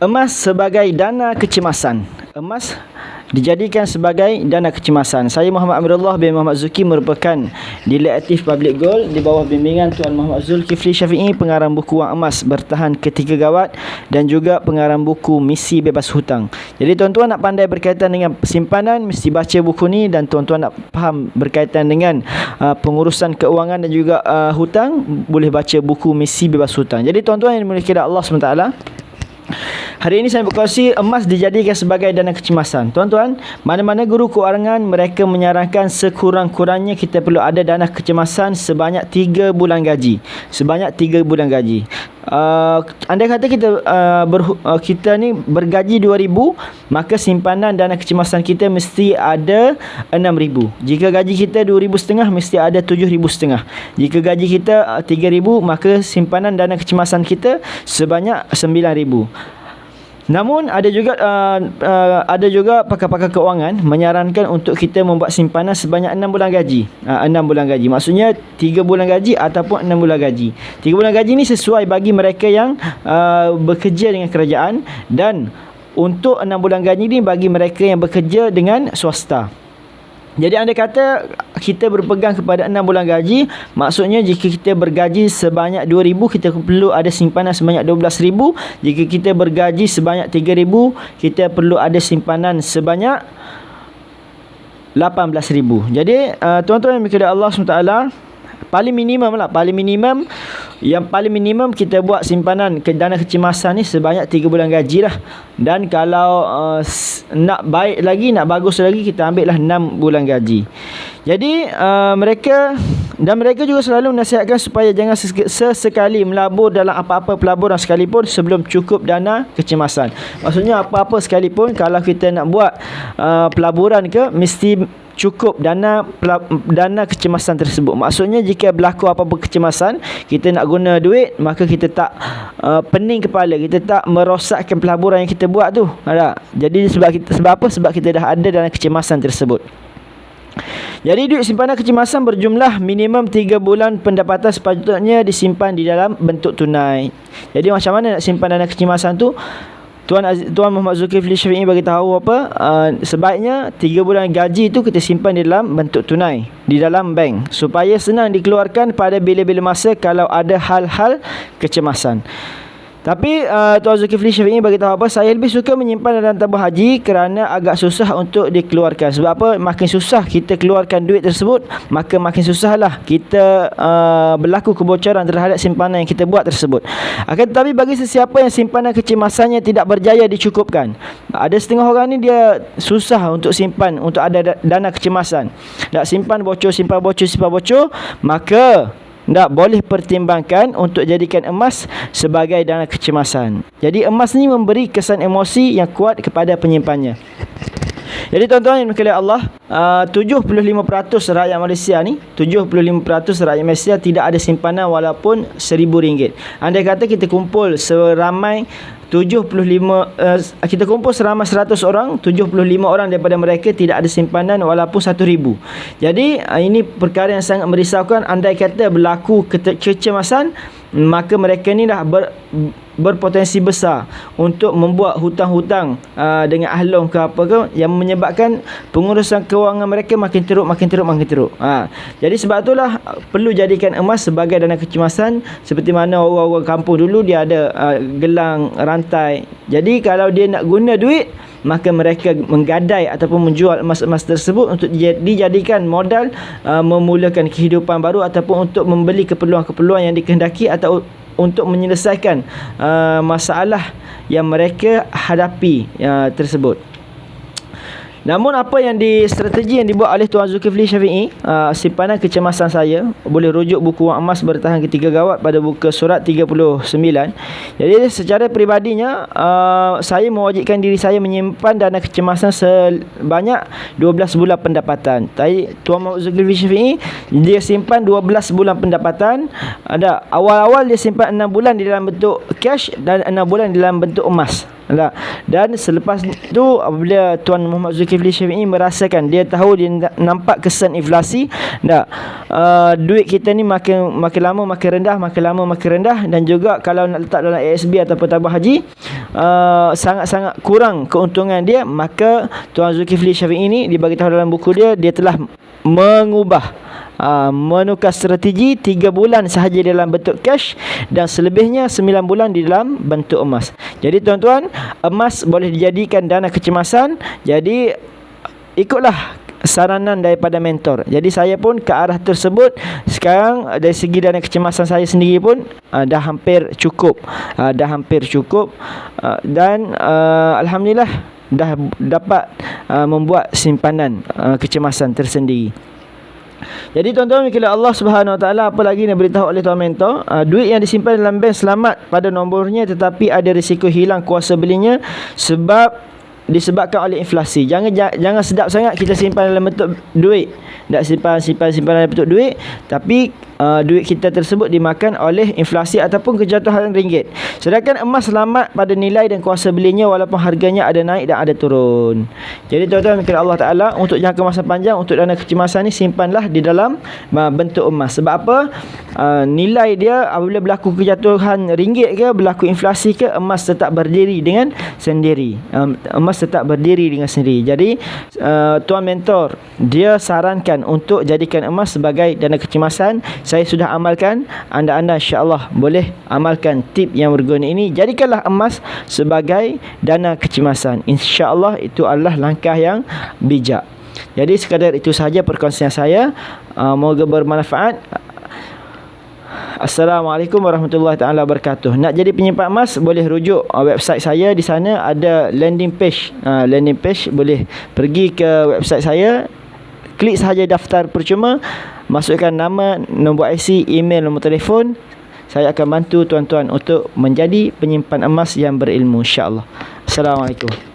Emas sebagai dana kecemasan. Emas dijadikan sebagai dana kecemasan. Saya Muhammad Amirullah bin Muhammad Zuki merupakan Dealer Aktif Public Gold di bawah bimbingan Tuan Muhammad Zulkifli Syafi'i, pengarang buku Wang Emas Bertahan Ketika Gawat dan juga pengarang buku Misi Bebas Hutang. Jadi tuan-tuan nak pandai berkaitan dengan simpanan, mesti baca buku ni, dan tuan-tuan nak faham berkaitan dengan pengurusan keuangan dan juga hutang, boleh baca buku Misi Bebas Hutang. Jadi tuan-tuan yang dimiliki oleh Allah SWT, hari ini saya berkongsi emas dijadikan sebagai dana kecemasan. Tuan-tuan, mana-mana guru keuangan mereka menyarankan sekurang-kurangnya kita perlu ada dana kecemasan sebanyak 3 bulan gaji. Sebanyak 3 bulan gaji. Andai kata kita ni bergaji 2,000, maka simpanan dana kecemasan kita mesti ada 6,000. Jika gaji kita 2,500, mesti ada 7,500. Jika gaji kita 3,000, maka simpanan dana kecemasan kita sebanyak 9,000. Namun ada juga pakar-pakar keuangan menyarankan untuk kita membuat simpanan sebanyak 6 bulan gaji. 6 bulan gaji. Maksudnya 3 bulan gaji ataupun 6 bulan gaji. 3 bulan gaji ni sesuai bagi mereka yang bekerja dengan kerajaan, dan untuk 6 bulan gaji ni bagi mereka yang bekerja dengan swasta. Jadi andai kata kita berpegang kepada 6 bulan gaji, maksudnya jika kita bergaji sebanyak 2,000, kita perlu ada simpanan sebanyak 12,000. Jika kita bergaji sebanyak 3,000, kita perlu ada simpanan sebanyak 18,000. Jadi tuan-tuan yang berkata Allah SWT, paling minimum kita buat simpanan ke dana kecemasan ni sebanyak 3 bulan gaji lah. Dan kalau nak baik lagi, nak bagus lagi, kita ambil lah 6 bulan gaji. Jadi mereka juga selalu menasihatkan supaya jangan sesekali melabur dalam apa-apa pelaburan sekalipun sebelum cukup dana kecemasan. Maksudnya apa-apa sekalipun, kalau kita nak buat pelaburan ke, mesti cukup dana kecemasan tersebut. Maksudnya jika berlaku apa-apa kecemasan, kita nak guna duit, maka kita tak pening kepala, kita tak merosakkan pelaburan yang kita buat tu. Ada. Jadi sebab apa? Sebab kita dah ada dana kecemasan tersebut. Jadi duit simpanan kecemasan berjumlah minimum 3 bulan pendapatan sepatutnya disimpan di dalam bentuk tunai. Jadi macam mana nak simpan dana kecemasan tu? Tuan Muhammad Zulkifli Syafi'i bagi tahu apa? Sebaiknya 3 bulan gaji itu kita simpan di dalam bentuk tunai, di dalam bank, supaya senang dikeluarkan pada bila-bila masa kalau ada hal-hal kecemasan. Tapi Tuan Zulkifli Syafi'i bagi tahu apa? Saya lebih suka menyimpan dalam tabung haji kerana agak susah untuk dikeluarkan. Sebab apa? Makin susah kita keluarkan duit tersebut, maka makin susahlah kita berlaku kebocoran terhadap simpanan yang kita buat tersebut. Akan tetapi bagi sesiapa yang simpanan kecemasannya tidak berjaya dicukupkan, ada setengah orang ni dia susah untuk simpan, untuk ada dana kecemasan. Nak simpan bocor, maka boleh pertimbangkan untuk jadikan emas sebagai dana kecemasan. Jadi emas ni memberi kesan emosi yang kuat kepada penyimpannya. Jadi tuan-tuan yang berkata Allah, 75% rakyat Malaysia ni, 75% rakyat Malaysia tidak ada simpanan walaupun RM1,000. Andai kata kita kumpul seramai 100 orang, 75 orang daripada mereka tidak ada simpanan walaupun RM1,000. Jadi ini perkara yang sangat merisaukan. Andai kata berlaku kecemasan, maka mereka ni dah berpotensi besar untuk membuat hutang-hutang dengan ahlong ke apa ke, yang menyebabkan pengurusan kewangan mereka makin teruk. Jadi sebab itulah perlu jadikan emas sebagai dana kecemasan. Seperti mana orang-orang kampung dulu, dia ada gelang, rantai. Jadi kalau dia nak guna duit, maka mereka menggadai ataupun menjual emas-emas tersebut untuk dijadikan modal memulakan kehidupan baru, ataupun untuk membeli keperluan-keperluan yang dikehendaki, atau untuk menyelesaikan masalah yang mereka hadapi tersebut. Namun apa yang strategi yang dibuat oleh Tuan Zulkifli Syafi'i, simpanan kecemasan saya, boleh rujuk buku Wang Emas Bertahan Ketika Gawat pada buku surat 39. Jadi secara peribadinya, saya mewajibkan diri saya menyimpan dana kecemasan sebanyak 12 bulan pendapatan. Tuan Muhammad Zulkifli Syafi'i, dia simpan 12 bulan pendapatan. Awal-awal dia simpan 6 bulan di dalam bentuk cash dan 6 bulan di dalam bentuk emas. Dan selepas tu apabila Tuan Muhammad Zulkifli Syafi'i merasakan, dia tahu, dia nampak kesan inflasi, duit kita ni makin lama makin rendah, dan juga kalau nak letak dalam ASB ataupun tabung haji, sangat-sangat kurang keuntungan dia. Maka Tuan Zulkifli Syafi'i ni diberitahu dalam buku dia telah menukar strategi 3 bulan sahaja dalam bentuk cash dan selebihnya 9 bulan di dalam bentuk emas. Jadi tuan-tuan, emas boleh dijadikan dana kecemasan. Jadi ikutlah saranan daripada mentor. Jadi saya pun ke arah tersebut. Sekarang dari segi dana kecemasan saya sendiri pun dah hampir cukup. Dan alhamdulillah dah dapat membuat simpanan kecemasan tersendiri. Jadi tuan-tuan, bila Allah Subhanahu Wa Taala apa lagi nak beritahu oleh tuan mentor, duit yang disimpan dalam bank selamat pada nombornya, tetapi ada risiko hilang kuasa belinya disebabkan oleh inflasi. Jangan sedap sangat kita simpan dalam bentuk duit. Tak simpan dalam bentuk duit, tapi duit kita tersebut dimakan oleh inflasi ataupun kejatuhan ringgit. Sedangkan emas selamat pada nilai dan kuasa belinya walaupun harganya ada naik dan ada turun. Jadi tuan-tuan, mikir Allah Ta'ala, untuk jangka masa panjang, untuk dana kecemasan ni, simpanlah di dalam bentuk emas. Sebab apa? Nilai dia apabila berlaku kejatuhan ringgit ke, berlaku inflasi ke, emas tetap berdiri dengan sendiri. Jadi tuan mentor dia sarankan untuk jadikan emas sebagai dana kecemasan. Saya sudah amalkan. Anda insya-Allah boleh amalkan tip yang berguna ini. Jadikanlah emas sebagai dana kecemasan. Insya-Allah itu adalah langkah yang bijak. Jadi sekadar itu sahaja perkongsian saya. Moga bermanfaat. Assalamualaikum warahmatullahi taala wabarakatuh. Nak jadi penyimpan emas, boleh rujuk website saya. Di sana ada landing page. Boleh pergi ke website saya, klik sahaja daftar percuma, masukkan nama, nombor IC, email, nombor telefon. Saya akan bantu tuan-tuan untuk menjadi penyimpan emas yang berilmu, insya-Allah. Assalamualaikum.